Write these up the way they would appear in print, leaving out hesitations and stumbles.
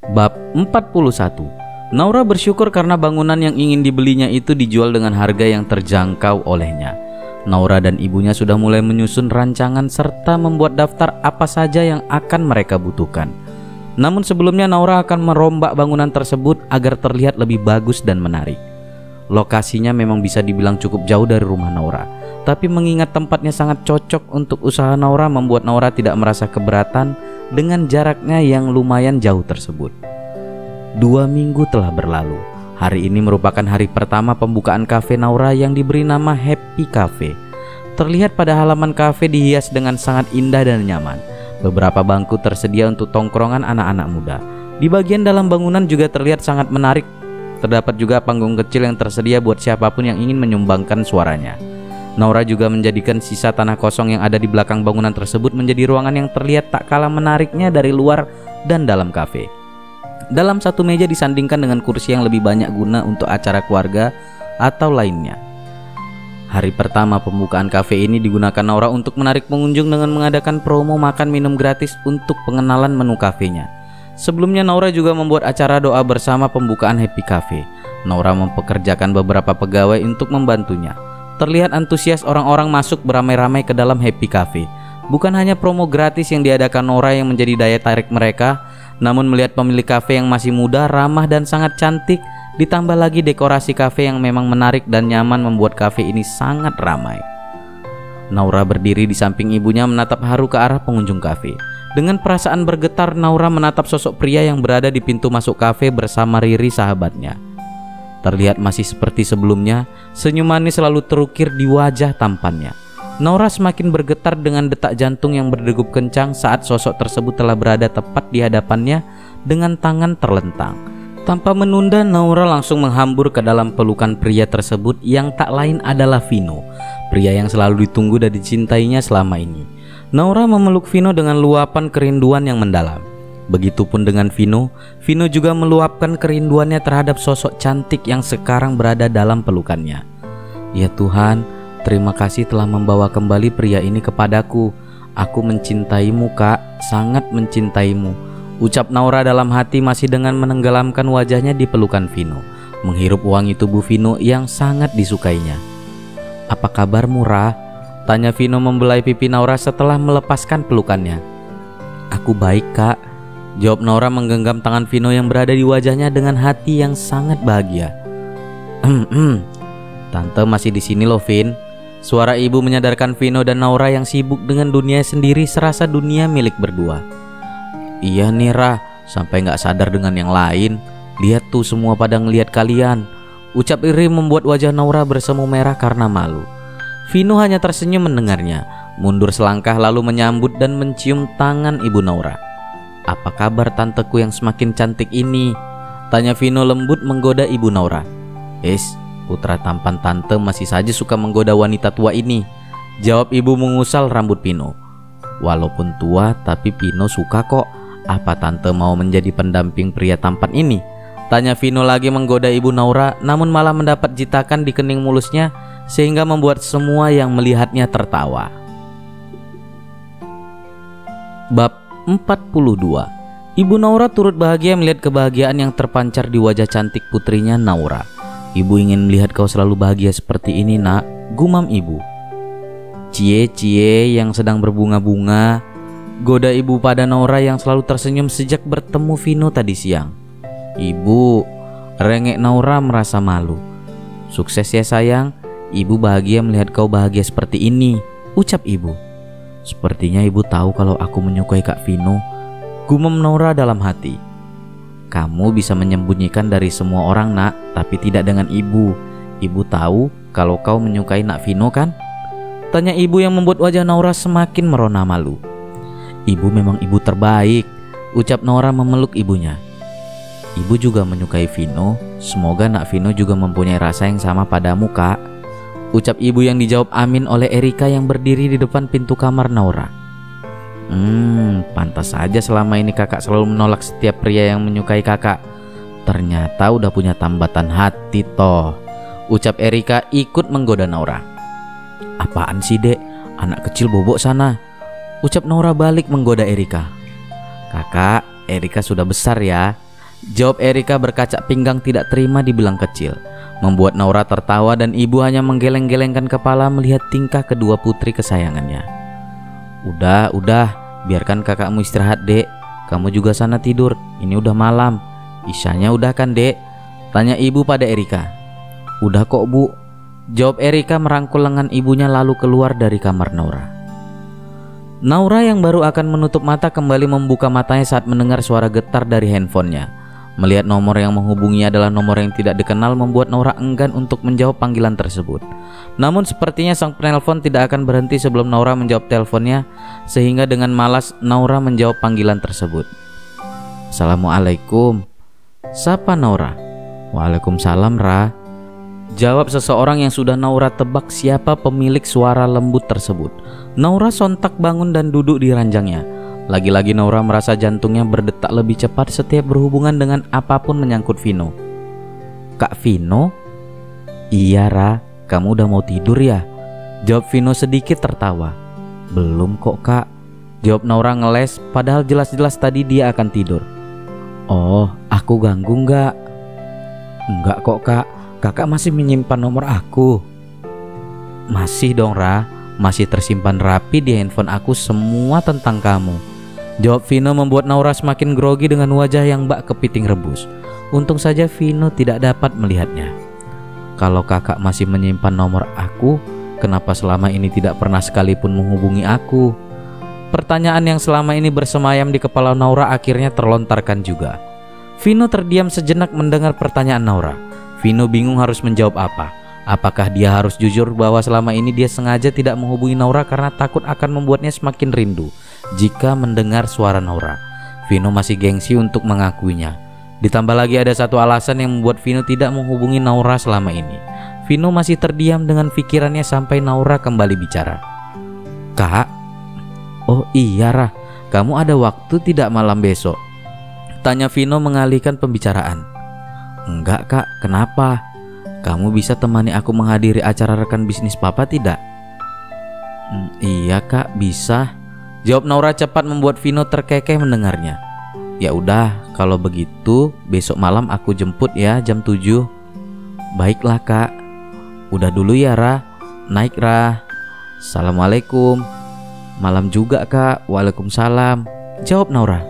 Bab 41. Naura bersyukur karena bangunan yang ingin dibelinya itu dijual dengan harga yang terjangkau olehnya. Naura dan ibunya sudah mulai menyusun rancangan serta membuat daftar apa saja yang akan mereka butuhkan. Namun sebelumnya Naura akan merombak bangunan tersebut agar terlihat lebih bagus dan menarik. Lokasinya memang bisa dibilang cukup jauh dari rumah Naura, tapi mengingat tempatnya sangat cocok untuk usaha Naura membuat Naura tidak merasa keberatan dengan jaraknya yang lumayan jauh tersebut. 2 minggu telah berlalu. Hari ini merupakan hari pertama pembukaan kafe Naura yang diberi nama Happy Cafe. Terlihat pada halaman kafe dihias dengan sangat indah dan nyaman. Beberapa bangku tersedia untuk tongkrongan anak-anak muda. Di bagian dalam bangunan juga terlihat sangat menarik. Terdapat juga panggung kecil yang tersedia buat siapapun yang ingin menyumbangkan suaranya. Naura juga menjadikan sisa tanah kosong yang ada di belakang bangunan tersebut menjadi ruangan yang terlihat tak kalah menariknya dari luar dan dalam kafe. Dalam satu meja disandingkan dengan kursi yang lebih banyak guna untuk acara keluarga atau lainnya. Hari pertama pembukaan kafe ini digunakan Naura untuk menarik pengunjung dengan mengadakan promo makan minum gratis untuk pengenalan menu kafenya. Sebelumnya Naura juga membuat acara doa bersama pembukaan Happy Cafe. Naura mempekerjakan beberapa pegawai untuk membantunya. Terlihat antusias orang-orang masuk beramai-ramai ke dalam Happy Cafe. Bukan hanya promo gratis yang diadakan Naura yang menjadi daya tarik mereka, namun melihat pemilik kafe yang masih muda, ramah dan sangat cantik, ditambah lagi dekorasi kafe yang memang menarik dan nyaman membuat kafe ini sangat ramai. Naura berdiri di samping ibunya menatap haru ke arah pengunjung kafe. Dengan perasaan bergetar, Naura menatap sosok pria yang berada di pintu masuk kafe bersama Riri sahabatnya. Terlihat masih seperti sebelumnya, senyum manis selalu terukir di wajah tampannya. Naura semakin bergetar dengan detak jantung yang berdegup kencang saat sosok tersebut telah berada tepat di hadapannya dengan tangan terlentang. Tanpa menunda, Naura langsung menghambur ke dalam pelukan pria tersebut yang tak lain adalah Vino, pria yang selalu ditunggu dan dicintainya selama ini. Naura memeluk Vino dengan luapan kerinduan yang mendalam. Begitupun dengan Vino. Vino juga meluapkan kerinduannya terhadap sosok cantik yang sekarang berada dalam pelukannya. Ya Tuhan, terima kasih telah membawa kembali pria ini kepadaku. Aku mencintaimu, Kak, sangat mencintaimu, ucap Naura dalam hati masih dengan menenggelamkan wajahnya di pelukan Vino, menghirup wangi tubuh Vino yang sangat disukainya. Apa kabarmu, Ra? Tanya Vino membelai pipi Naura setelah melepaskan pelukannya. Aku baik, Kak, jawab Naura menggenggam tangan Vino yang berada di wajahnya dengan hati yang sangat bahagia. Tante masih di sini loh, Vin. Suara ibu menyadarkan Vino dan Naura yang sibuk dengan dunia sendiri serasa dunia milik berdua. Iya nih Ra, sampai gak sadar dengan yang lain. Lihat tuh semua pada ngelihat kalian, ucap Riri membuat wajah Naura bersemu merah karena malu. Vino hanya tersenyum mendengarnya, mundur selangkah lalu menyambut dan mencium tangan ibu Naura. Apa kabar tanteku yang semakin cantik ini? Tanya Vino lembut menggoda ibu Naura. Putra tampan tante masih saja suka menggoda wanita tua ini, jawab ibu mengusal rambut Vino. Walaupun tua tapi Vino suka kok. Apa tante mau menjadi pendamping pria tampan ini? Tanya Vino lagi menggoda ibu Naura, namun malah mendapat jitakan di kening mulusnya sehingga membuat semua yang melihatnya tertawa. Bab 42. Ibu Naura turut bahagia melihat kebahagiaan yang terpancar di wajah cantik putrinya Naura. Ibu ingin melihat kau selalu bahagia seperti ini, Nak, gumam ibu. Cie yang sedang berbunga-bunga, goda ibu pada Naura yang selalu tersenyum sejak bertemu Vino tadi siang. Ibu, rengek Naura merasa malu. Sukses ya sayang, ibu bahagia melihat kau bahagia seperti ini, ucap ibu. Sepertinya ibu tahu kalau aku menyukai Kak Vino, gumam Naura dalam hati. Kamu bisa menyembunyikan dari semua orang, Nak, tapi tidak dengan ibu. Ibu tahu kalau kau menyukai Nak Vino kan? Tanya ibu yang membuat wajah Naura semakin merona malu. Ibu memang ibu terbaik, ucap Naura memeluk ibunya. Ibu juga menyukai Vino, semoga Nak Vino juga mempunyai rasa yang sama padamu, Kak, ucap ibu yang dijawab amin oleh Erika yang berdiri di depan pintu kamar Naura. Pantas saja selama ini kakak selalu menolak setiap pria yang menyukai kakak. Ternyata udah punya tambatan hati toh, ucap Erika ikut menggoda Naura. Apaan sih dek, anak kecil bobok sana, ucap Naura balik menggoda Erika. Kakak, Erika sudah besar ya, Jawab Erika berkacak pinggang tidak terima dibilang kecil, membuat Naura tertawa dan ibu hanya menggeleng-gelengkan kepala melihat tingkah kedua putri kesayangannya. Udah, biarkan kakakmu istirahat, Dek. Kamu juga sana tidur, ini udah malam. Isyanya udah kan, Dek? Tanya ibu pada Erika. Udah kok, Bu. Jawab Erika merangkul lengan ibunya lalu keluar dari kamar Naura. Naura yang baru akan menutup mata kembali membuka matanya saat mendengar suara getar dari handphonenya. Melihat nomor yang menghubunginya adalah nomor yang tidak dikenal membuat Naura enggan untuk menjawab panggilan tersebut. Namun sepertinya sang penelpon tidak akan berhenti sebelum Naura menjawab teleponnya, sehingga dengan malas Naura menjawab panggilan tersebut. Assalamualaikum. Sapa Naura? Waalaikumsalam, Ra. Jawab seseorang yang sudah Naura tebak siapa pemilik suara lembut tersebut. Naura sontak bangun dan duduk di ranjangnya. Lagi-lagi Naura merasa jantungnya berdetak lebih cepat setiap berhubungan dengan apapun menyangkut Vino. Kak Vino? Iya, Ra, kamu udah mau tidur ya? Jawab Vino sedikit tertawa. Belum kok, Kak. Jawab Naura ngeles, padahal jelas-jelas tadi dia akan tidur. Oh, aku ganggu nggak? Enggak kok, Kak. Kakak masih menyimpan nomor aku. Masih dong, Ra. Masih tersimpan rapi di handphone aku semua tentang kamu. Jawab Vino membuat Naura semakin grogi dengan wajah yang bak kepiting rebus. Untung saja Vino tidak dapat melihatnya. Kalau kakak masih menyimpan nomor aku, kenapa selama ini tidak pernah sekalipun menghubungi aku? Pertanyaan yang selama ini bersemayam di kepala Naura akhirnya terlontarkan juga. Vino terdiam sejenak mendengar pertanyaan Naura. Vino bingung harus menjawab apa. Apakah dia harus jujur bahwa selama ini dia sengaja tidak menghubungi Naura karena takut akan membuatnya semakin rindu jika mendengar suara Naura? Vino masih gengsi untuk mengakuinya. Ditambah lagi ada satu alasan yang membuat Vino tidak menghubungi Naura selama ini. Vino masih terdiam dengan pikirannya sampai Naura kembali bicara. Kak? Oh iya, Ra, kamu ada waktu tidak malam besok? Tanya Vino mengalihkan pembicaraan. Enggak, Kak, kenapa? Kamu bisa temani aku menghadiri acara rekan bisnis papa tidak? Iya, Kak, bisa. Jawab Naura cepat membuat Vino terkekeh mendengarnya. Ya udah, kalau begitu besok malam aku jemput ya jam 7. Baiklah, Kak. Udah dulu ya, Ra. Naik, Ra. Assalamualaikum. Malam juga, Kak. Waalaikumsalam. Jawab Naura.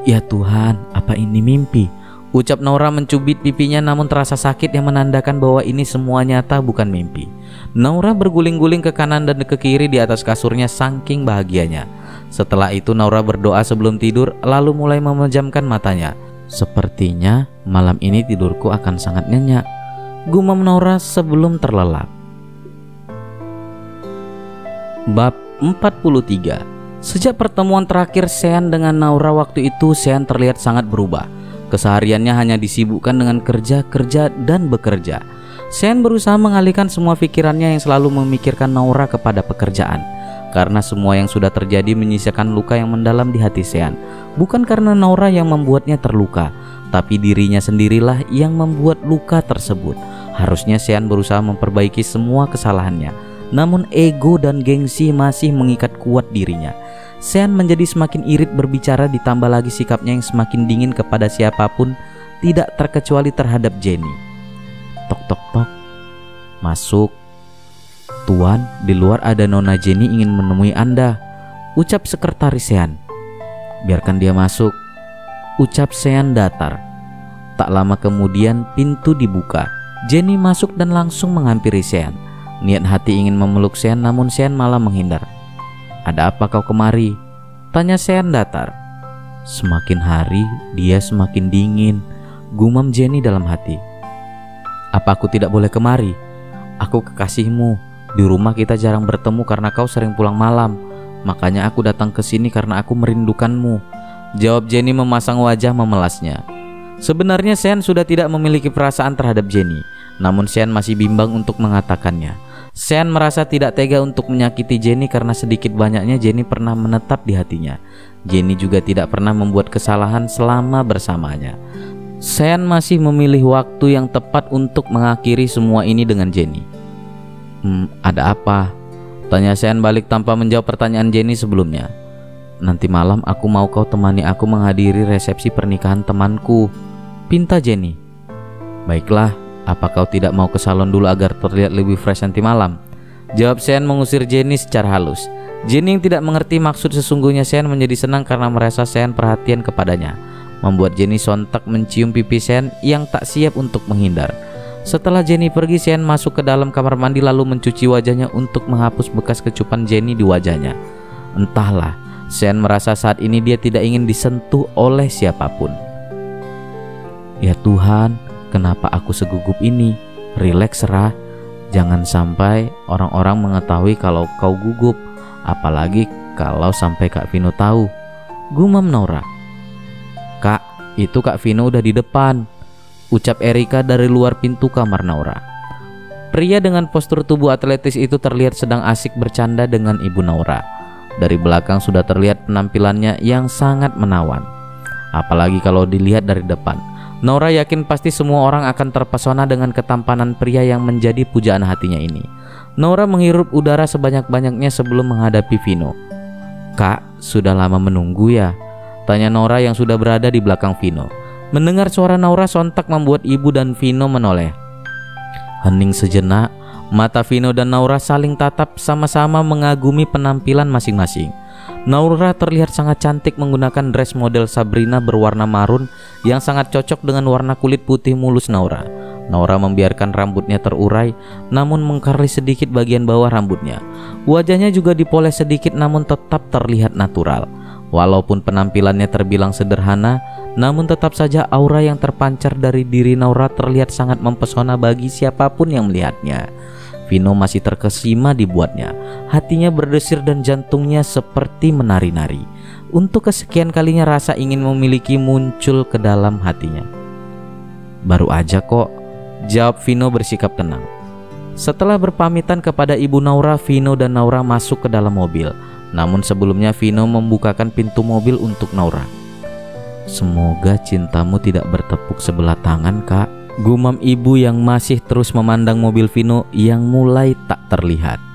Ya Tuhan, apa ini mimpi? Ucap Naura mencubit pipinya namun terasa sakit yang menandakan bahwa ini semua nyata bukan mimpi. Naura berguling-guling ke kanan dan ke kiri di atas kasurnya saking bahagianya. Setelah itu Naura berdoa sebelum tidur lalu mulai memejamkan matanya. Sepertinya malam ini tidurku akan sangat nyenyak, gumam Naura sebelum terlelap. Bab 43. Sejak pertemuan terakhir Sean dengan Naura waktu itu, Sean terlihat sangat berubah. Kesehariannya hanya disibukkan dengan kerja dan bekerja. Sean berusaha mengalihkan semua pikirannya yang selalu memikirkan Naura kepada pekerjaan. Karena semua yang sudah terjadi menyisakan luka yang mendalam di hati Sean. Bukan karena Naura yang membuatnya terluka, tapi dirinya sendirilah yang membuat luka tersebut. Harusnya Sean berusaha memperbaiki semua kesalahannya, namun ego dan gengsi masih mengikat kuat dirinya. Sean menjadi semakin irit berbicara, ditambah lagi sikapnya yang semakin dingin kepada siapapun, tidak terkecuali terhadap Jenny. Tok tok tok. Masuk. Tuan, di luar ada Nona Jenny ingin menemui Anda, ucap sekretaris Sean. Biarkan dia masuk, ucap Sean datar. Tak lama kemudian pintu dibuka. Jenny masuk dan langsung menghampiri Sean. Niat hati ingin memeluk Sean namun Sean malah menghindar. Ada apa kau kemari? Tanya Sean datar. Semakin hari dia semakin dingin, gumam Jenny dalam hati. Apa aku tidak boleh kemari? Aku kekasihmu. Di rumah kita jarang bertemu karena kau sering pulang malam. Makanya aku datang ke sini karena aku merindukanmu. Jawab Jenny memasang wajah memelasnya. Sebenarnya Sean sudah tidak memiliki perasaan terhadap Jenny, namun Sean masih bimbang untuk mengatakannya. Sean merasa tidak tega untuk menyakiti Jenny karena sedikit banyaknya Jenny pernah menetap di hatinya. Jenny juga tidak pernah membuat kesalahan selama bersamanya. Sean masih memilih waktu yang tepat untuk mengakhiri semua ini dengan Jenny. Ada apa? Tanya Sean balik tanpa menjawab pertanyaan Jenny sebelumnya. nanti malam aku mau kau temani aku menghadiri resepsi pernikahan temanku, pinta Jenny. Baiklah, apa kau tidak mau ke salon dulu agar terlihat lebih fresh nanti malam? Jawab Sean mengusir Jenny secara halus. Jenny yang tidak mengerti maksud sesungguhnya Sean menjadi senang karena merasa Sean perhatian kepadanya, membuat Jenny sontak mencium pipi Sean yang tak siap untuk menghindar. Setelah Jenny pergi, Sean masuk ke dalam kamar mandi lalu mencuci wajahnya untuk menghapus bekas kecupan Jenny di wajahnya. Entahlah, Sean merasa saat ini dia tidak ingin disentuh oleh siapapun. Ya Tuhan, kenapa aku segugup ini? Rileks Ra, jangan sampai orang-orang mengetahui kalau kau gugup, apalagi kalau sampai Kak Vino tahu, gumam Naura. Kak, itu Kak Vino udah di depan, ucap Erika dari luar pintu kamar Naura. Pria dengan postur tubuh atletis itu terlihat sedang asik bercanda dengan ibu Naura. Dari belakang sudah terlihat penampilannya yang sangat menawan, apalagi kalau dilihat dari depan. Naura yakin pasti semua orang akan terpesona dengan ketampanan pria yang menjadi pujaan hatinya ini. Naura menghirup udara sebanyak-banyaknya sebelum menghadapi Vino. Kak, sudah lama menunggu ya? Tanya Naura yang sudah berada di belakang Vino. Mendengar suara Naura sontak membuat ibu dan Vino menoleh. Hening sejenak, mata Vino dan Naura saling tatap sama-sama mengagumi penampilan masing-masing. Naura terlihat sangat cantik menggunakan dress model Sabrina berwarna marun yang sangat cocok dengan warna kulit putih mulus Naura. Naura membiarkan rambutnya terurai namun mengkerli sedikit bagian bawah rambutnya. Wajahnya juga dipoles sedikit namun tetap terlihat natural. Walaupun penampilannya terbilang sederhana, namun tetap saja aura yang terpancar dari diri Naura terlihat sangat mempesona bagi siapapun yang melihatnya. Vino masih terkesima dibuatnya. Hatinya berdesir dan jantungnya seperti menari-nari. Untuk kesekian kalinya rasa ingin memiliki muncul ke dalam hatinya. Baru aja kok, jawab Vino bersikap tenang. Setelah berpamitan kepada ibu Naura, Vino dan Naura masuk ke dalam mobil. Namun sebelumnya Vino membukakan pintu mobil untuk Naura. Semoga cintamu tidak bertepuk sebelah tangan, Kak, gumam ibu yang masih terus memandang mobil Vino yang mulai tak terlihat.